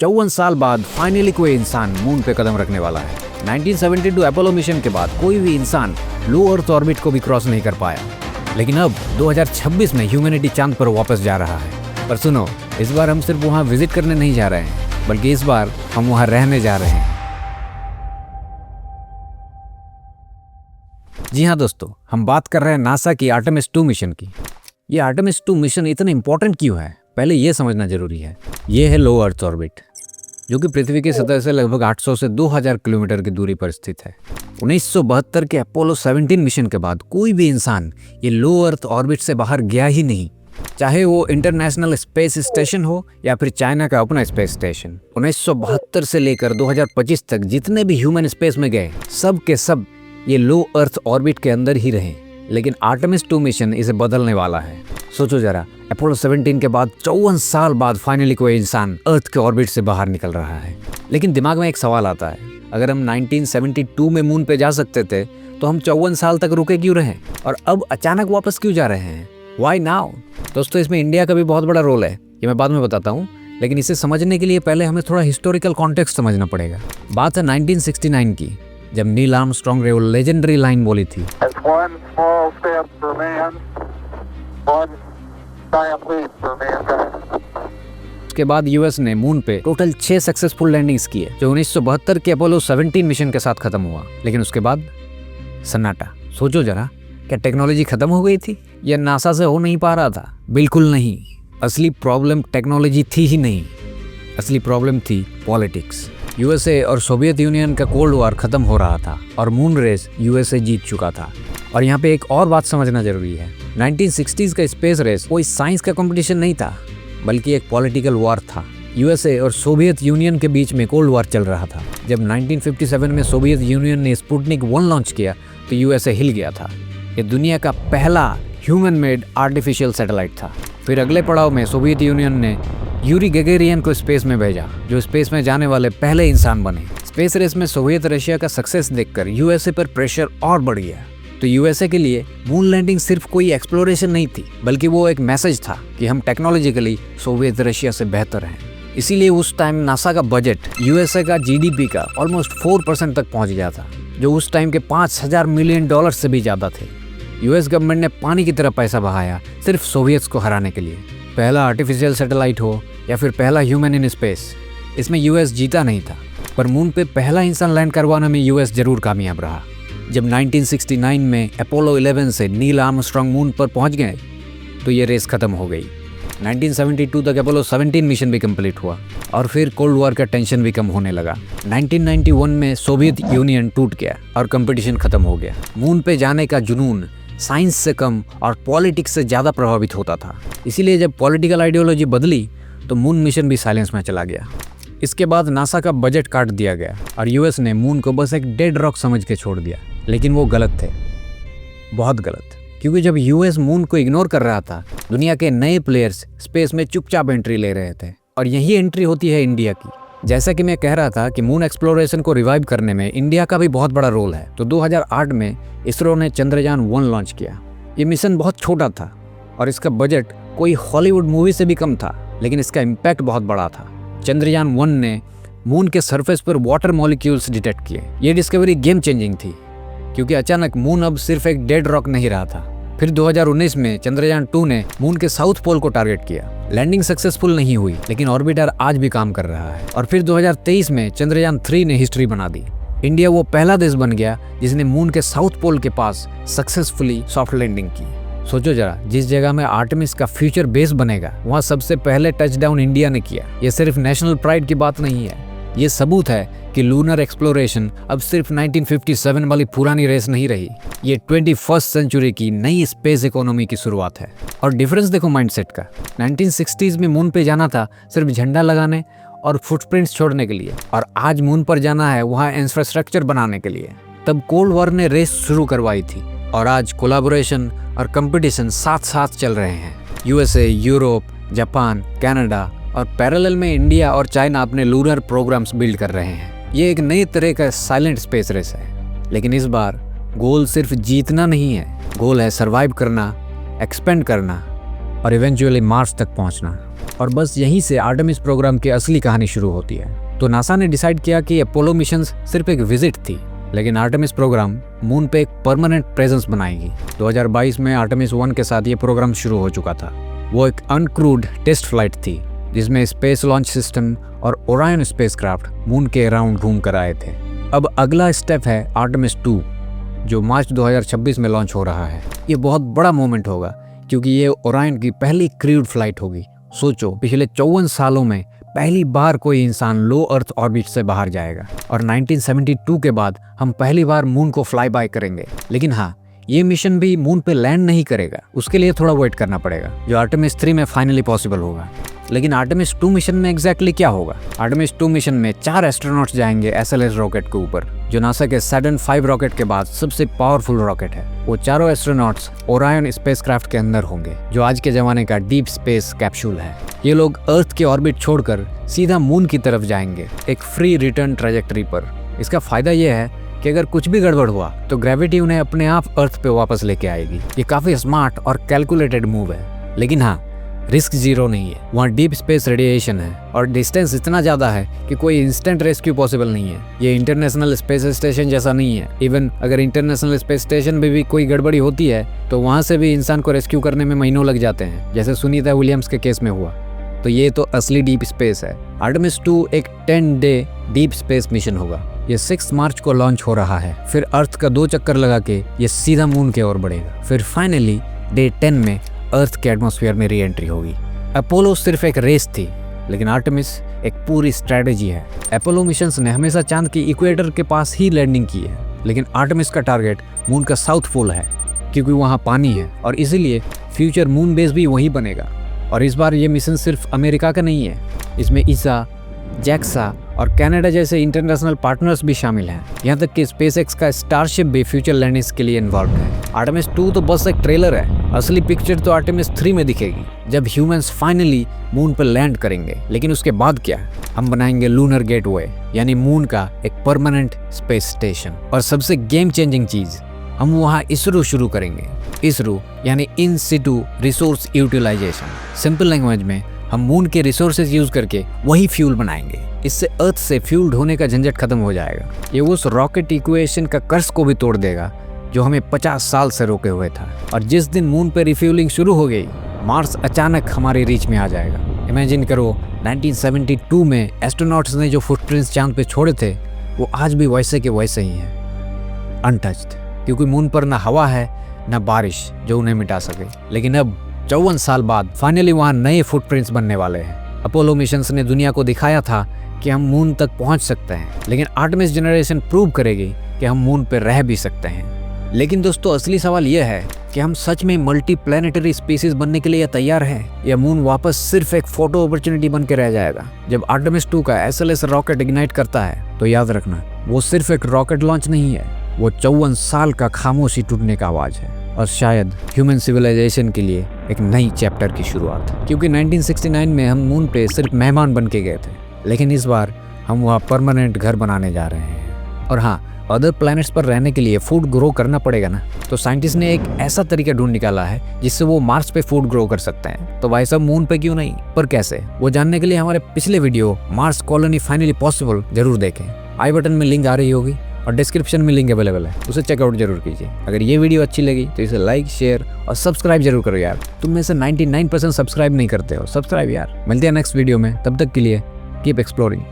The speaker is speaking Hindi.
54 साल बाद फाइनली कोई इंसान मून पे कदम रखने वाला है। 1972 अपोलो मिशन के बाद कोई भी इंसान लो अर्थ ऑर्बिट को भी क्रॉस नहीं कर पाया, लेकिन अब 2026 में ह्यूमैनिटी चांद पर वापस जा रहा है। पर सुनो, इस बार हम सिर्फ वहां विजिट करने नहीं जा रहे हैं, बल्कि इस बार हम वहां रहने जा रहे हैं। जी हाँ दोस्तों, हम बात कर रहे हैं नासा की आर्टेमिस 2 मिशन की। ये आर्टेमिस 2 मिशन इतना इंपॉर्टेंट क्यों है, पहले ये समझना जरूरी है। ये है लो अर्थ ऑर्बिट, जो कि पृथ्वी की सतह से लगभग 800 से 2000 किलोमीटर की दूरी पर स्थित है। 1972 के अपोलो 17 मिशन के बाद कोई भी इंसान ये लो अर्थ ऑर्बिट से बाहर गया ही नहीं, चाहे वो इंटरनेशनल स्पेस स्टेशन हो या फिर चाइना का अपना स्पेस स्टेशन। 1972 से लेकर 2025 तक जितने भी ह्यूमन स्पेस में गए, सब के सब ये लो अर्थ ऑर्बिट के अंदर ही रहे। लेकिन आर्टेमिस 2 मिशन इसे बदलने वाला है। सोचो जरा, अपोलो 17 के बाद 54 साल बाद फाइनली कोई इंसान अर्थ के ऑर्बिट से बाहर निकल रहा है। लेकिन दिमाग में एक सवाल आता है, अगर हम 1972 में मून पे जा सकते थे तो हम 54 साल तक रुके क्यों रहे, और अब अचानक वापस क्यों जा रहे हैं? Why now? दोस्तों, इसमें इंडिया का भी बहुत बड़ा रोल है, ये मैं बाद में बताता हूँ। लेकिन इसे समझने के लिए पहले हमें थोड़ा हिस्टोरिकल कॉन्टेक्स्ट समझना पड़ेगा। बात है 1969 की, जब नील आर्मस्ट्रांग ने वो लेजेंडरी लाइन बोली थी, उसके बाद यूएस ने मून पे टोटल 6 सक्सेसफुल लैंडिंग्स किए, जो 1972 के अपोलो 17 मिशन के साथ खत्म हुआ। लेकिन उसके बाद सन्नाटा। सोचो जरा, क्या टेक्नोलॉजी खत्म हो गई थी या नासा से हो नहीं पा रहा था? बिल्कुल नहीं। असली प्रॉब्लम टेक्नोलॉजी थी ही नहीं, असली प्रॉब्लम थी पॉलिटिक्स। यूएसए और सोवियत यूनियन का कोल्ड वॉर खत्म हो रहा था और मून रेस यूएसए जीत चुका था। और यहाँ पे एक और बात समझना जरूरी है, 1960s का स्पेस रेस कोई साइंस का कंपटीशन नहीं था, बल्कि एक पॉलिटिकल वॉर था। यूएसए और सोवियत यूनियन के बीच में कोल्ड वॉर चल रहा था। जब 1957 में सोवियत यूनियन ने स्पुतनिक 1 लॉन्च किया तो यूएसए हिल गया था। ये दुनिया का पहला ह्यूमन मेड आर्टिफिशियल सैटेलाइट था। फिर अगले पड़ाव में सोवियत यूनियन ने यूरी गगेरियन को स्पेस में भेजा, जो स्पेस में जाने वाले पहले इंसान बने। स्पेस रेस में सोवियत रशिया का सक्सेस देखकर यूएसए पर प्रेशर और बढ़ गया। तो यूएसए के लिए मून लैंडिंग सिर्फ कोई एक्सप्लोरेशन नहीं थी, बल्कि वो एक मैसेज था कि हम टेक्नोलॉजिकली सोवियत रशिया से बेहतर हैं। इसीलिए उस टाइम नासा का बजट यूएसए का जीडीपी का ऑलमोस्ट 4% तक पहुंच गया था, जो उस टाइम के $5000 मिलियन से भी ज़्यादा थे। यूएस गवर्नमेंट ने पानी की तरह पैसा बहाया सिर्फ सोवियत्स को हराने के लिए। पहला आर्टिफिशियल सैटेलाइट हो या फिर पहला ह्यूमन इन स्पेस, इसमें यूएस जीता नहीं था, पर मून पे पहला इंसान लैंड करवाने में यूएस जरूर कामयाब रहा। जब 1969 में अपोलो 11 से नील आर्मस्ट्रांग मून पर पहुंच गए तो ये रेस खत्म हो गई। 1972 तक अपोलो 17 मिशन भी कंप्लीट हुआ और फिर कोल्ड वॉर का टेंशन भी कम होने लगा। 1991 में सोवियत यूनियन टूट गया और कंपटीशन खत्म हो गया। मून पे जाने का जुनून साइंस से कम और पॉलिटिक्स से ज़्यादा प्रभावित होता था। इसीलिए जब पॉलिटिकल आइडियोलॉजी बदली तो मून मिशन भी साइलेंस में चला गया। इसके बाद नासा का बजट काट दिया गया और यूएस ने मून को बस एक डेड रॉक समझ के छोड़ दिया। लेकिन वो गलत थे, बहुत गलत। क्योंकि जब यूएस मून को इग्नोर कर रहा था, दुनिया के नए प्लेयर्स स्पेस में चुपचाप एंट्री ले रहे थे। और यही एंट्री होती है इंडिया की। जैसा कि मैं कह रहा था कि मून एक्सप्लोरेशन को रिवाइव करने में इंडिया का भी बहुत बड़ा रोल है। तो 2008 में इसरो ने चंद्रयान 1 लॉन्च किया। ये मिशन बहुत छोटा था और इसका बजट कोई हॉलीवुड मूवी से भी कम था, लेकिन इसका इम्पैक्ट बहुत बड़ा था। चंद्रयान 1 ने मून के सरफेस पर वाटर मॉलिक्यूल्स डिटेक्ट किए। ये डिस्कवरी गेम चेंजिंग थी, क्योंकि अचानक मून अब सिर्फ एक डेड रॉक नहीं रहा था। फिर 2019 में चंद्रयान 2 ने मून के साउथ पोल को टारगेट किया। लैंडिंग सक्सेसफुल नहीं हुई, लेकिन ऑर्बिटर आज भी काम कर रहा है। और फिर 2023 में चंद्रयान 3 ने हिस्ट्री बना दी। इंडिया वो पहला देश बन गया जिसने मून के साउथ पोल के पास सक्सेसफुली सॉफ्ट लैंडिंग की। सोचो जरा, जिस जगह में आर्टेमिस का फ्यूचर बेस बनेगा, वहाँ सबसे पहले टचडाउन इंडिया ने किया। ये सिर्फ नेशनल प्राइड की बात नहीं है, ये सबूत है कि लूनर एक्सप्लोरेशन अब सिर्फ 1957 वाली पुरानी रेस नहीं रही। ये 21st सेंचुरी की नई स्पेस इकोनॉमी की शुरुआत है। और डिफरेंस देखो माइंडसेट का। 1960s में मून पे जाना था सिर्फ झंडा लगाने और फुटप्रिंट्स छोड़ने के लिए, और आज मून पर जाना है वहाँ इंफ्रास्ट्रक्चर बनाने के लिए। तब कोल्ड वॉर ने रेस शुरू करवाई थी और आज कोलैबोरेशन और कंपटीशन साथ साथ चल रहे हैं। यूएसए, यूरोप, जापान, कनाडा और पैरेलल में इंडिया और चाइना अपने लूनर प्रोग्राम्स बिल्ड कर रहे हैं। ये एक नई तरह का साइलेंट स्पेस रेस है। लेकिन इस बार गोल सिर्फ जीतना नहीं है, गोल है सर्वाइव करना, एक्सपेंड करना और इवेंचुअली मार्स तक पहुंचना। और बस यहीं से आर्टेमिस प्रोग्राम की असली कहानी शुरू होती है। तो नासा ने डिसाइड किया कि अपोलो मिशन सिर्फ एक विजिट थी, लेकिन आर्टेमिस प्रोग्राम मून पे एक परमानेंट प्रेजेंस बनाएगी। 2022 में आर्टेमिस 1 के साथ ये प्रोग्राम शुरू हो चुका था। वो एक अनक्रूड टेस्ट फ्लाइट थी जिसमें स्पेस लॉन्च सिस्टम और ओरायन स्पेसक्राफ्ट मून के अराउंड घूम कर आए थे। अब अगला स्टेप है आर्टेमिस 2, जो मार्च 2026 में लॉन्च हो रहा है। ये बहुत बड़ा मोमेंट होगा क्योंकि ये ओरायन की पहली क्रूड फ्लाइट होगी। सोचो, पिछले 54 सालों में पहली बार कोई इंसान लो अर्थ ऑर्बिट से बाहर जाएगा और 1972 के बाद हम पहली बार मून को फ्लाई बाय करेंगे। लेकिन हाँ, ये मिशन भी मून पे लैंड नहीं करेगा, उसके लिए थोड़ा वेट करना पड़ेगा, जो आर्टेमिस 3 में फाइनली पॉसिबल होगा। लेकिन आर्टेमिस 2 मिशन में एग्जैक्टली क्या होगा? आर्टेमिस 2 मिशन में 4 एस्ट्रोनॉट्स जाएंगे SLS रॉकेट के ऊपर, जो नासा के सैटर्न 5 रॉकेट के बाद सबसे पावरफुल रॉकेट है। वो चारों एस्ट्रोनॉट्स ओरायन स्पेसक्राफ्ट के अंदर होंगे, जो आज के जमाने का डीप स्पेस कैप्सूल है। ये लोग अर्थ के ऑर्बिट छोड़कर सीधा मून की तरफ जाएंगे, एक फ्री रिटर्न ट्रैजेक्टरी पर। इसका फायदा ये है कि अगर कुछ भी गड़बड़ हुआ तो ग्रेविटी उन्हें अपने आप अर्थ पे वापस लेके आएगी। ये काफी स्मार्ट और कैलकुलेटेड मूव है। लेकिन हाँ, रिस्क जीरो नहीं है। वहाँ डीप स्पेस रेडिएशन है और डिस्टेंस इतना ज़्यादा है कि कोई इंस्टेंट रेस्क्यू पॉसिबल नहीं है। ये इंटरनेशनल स्पेस स्टेशन जैसा नहीं है। इवन अगर इंटरनेशनल स्पेस स्टेशन में भी कोई गड़बड़ी होती है तो वहाँ से भी इंसान को रेस्क्यू करने में महीनों लग जाते हैं, जैसे सुनीता विलियम्स के केस में हुआ। तो ये तो असली डीप स्पेस है। आर्टेमिस 2 एक 10 डे डीप स्पेस मिशन होगा। ये 6 मार्च को लॉन्च हो रहा है। फिर अर्थ का 2 चक्कर लगा के ये सीधा मून की ओर बढ़ेगा। फिर फाइनली डे 10 में अर्थ के एटमॉस्फेयर में री एंट्री होगी। अपोलो सिर्फ एक रेस थी, लेकिन आर्टेमिस एक पूरी स्ट्रेटेजी है। अपोलो मिशंस ने हमेशा चांद की इक्वेटर के पास ही लैंडिंग की है, लेकिन आर्टेमिस का टारगेट मून का साउथ पोल है, क्योंकि वहाँ पानी है और इसीलिए फ्यूचर मून बेस भी वहीं बनेगा। और इस बार ये मिशन सिर्फ अमेरिका का नहीं है, इसमें ईसा, जैक्सा और कनाडा जैसे इंटरनेशनल पार्टनर्स भी शामिल हैं। यहाँ तक कि स्पेसएक्स का स्टारशिप भी फ्यूचर लैंडिंग्स के लिए इन्वॉल्व है। आर्टेमिस 2 तो बस एक ट्रेलर है, असली पिक्चर तो आर्टेमिस 3 में दिखेगी, जब ह्यूमंस फाइनली मून पर लैंड करेंगे। लेकिन उसके बाद क्या? हम बनाएंगे लूनर गेटवे, यानी मून का एक परमानेंट स्पेस स्टेशन। और सबसे गेम चेंजिंग चीज, हम वहाँ इसरो शुरू करेंगे। इसरो यानी in situ resource utilisation. Simple language में हम मून के रिसोर्सेज यूज करके वही फ्यूल बनाएंगे। इससे अर्थ से फ्यूल ढोने का झंझट खत्म हो जाएगा। ये उस रॉकेट इक्वेशन का कर्स को भी तोड़ देगा जो हमें 50 साल से रोके हुए था। और जिस दिन मून पे रिफ्यूलिंग शुरू हो गई, मार्स अचानक हमारी रीच में आ जाएगा। इमेजिन करो, 1972 में एस्ट्रोनॉट्स ने जो फुटप्रिंट्स चांद पे छोड़े थे, वो आज भी वैसे के वैसे ही हैं, अनटच्ड। क्योंकि मून पर ना हवा है ना बारिश जो उन्हें मिटा सके। लेकिन अब 54 साल बाद फाइनली वहाँ नए फुटप्रिंट्स बनने वाले हैं। अपोलो मिशंस ने दुनिया को दिखाया था कि हम मून तक पहुँच सकते हैं, लेकिन आर्टेमिस जनरेशन प्रूव करेगी कि हम मून पर रह भी सकते हैं। लेकिन दोस्तों, असली सवाल यह है कि हम सच में मल्टी प्लैनेटरी स्पीसीज बनने के लिए तैयार हैं, या मून वापस सिर्फ एक फोटो अपॉर्चुनिटी बन के रह जाएगा। जब आर्टेमिस 2 का SLS रॉकेट इग्नाइट करता है तो याद रखना, वो सिर्फ एक रॉकेट लॉन्च नहीं है, वो 54 साल का खामोशी टूटने का आवाज है, और शायद ह्यूमन सिविलाइजेशन के लिए एक नई चैप्टर की शुरुआत। क्योंकि 1969 में हम मून पे सिर्फ मेहमान बन के गए थे, लेकिन इस बार हम वहाँ परमानेंट घर बनाने जा रहे हैं। और हाँ, अदर प्लैनेट्स पर रहने के लिए फूड ग्रो करना पड़ेगा ना, तो साइंटिस्ट ने एक ऐसा तरीका ढूंढ निकाला है जिससे वो मार्स पे फूड ग्रो कर सकते हैं। तो भाई साहब, मून पे क्यों नहीं, पर कैसे, वो जानने के लिए हमारे पिछले video Mars colony finally possible जरूर देखें। आई बटन में लिंक आ रही होगी और डिस्क्रिप्शन में लिंक अवेलेबल है, उसे चेकआउट जरूर कीजिए। अगर ये वीडियो अच्छी लगी तो इसे लाइक, शेयर और सब्सक्राइब जरूर करो यार। तुम में से 99% सब्सक्राइब नहीं करते हो, सब्सक्राइब यार। मिलते हैं नेक्स्ट वीडियो में, तब तक के लिए कीप एक्सप्लोरिंग।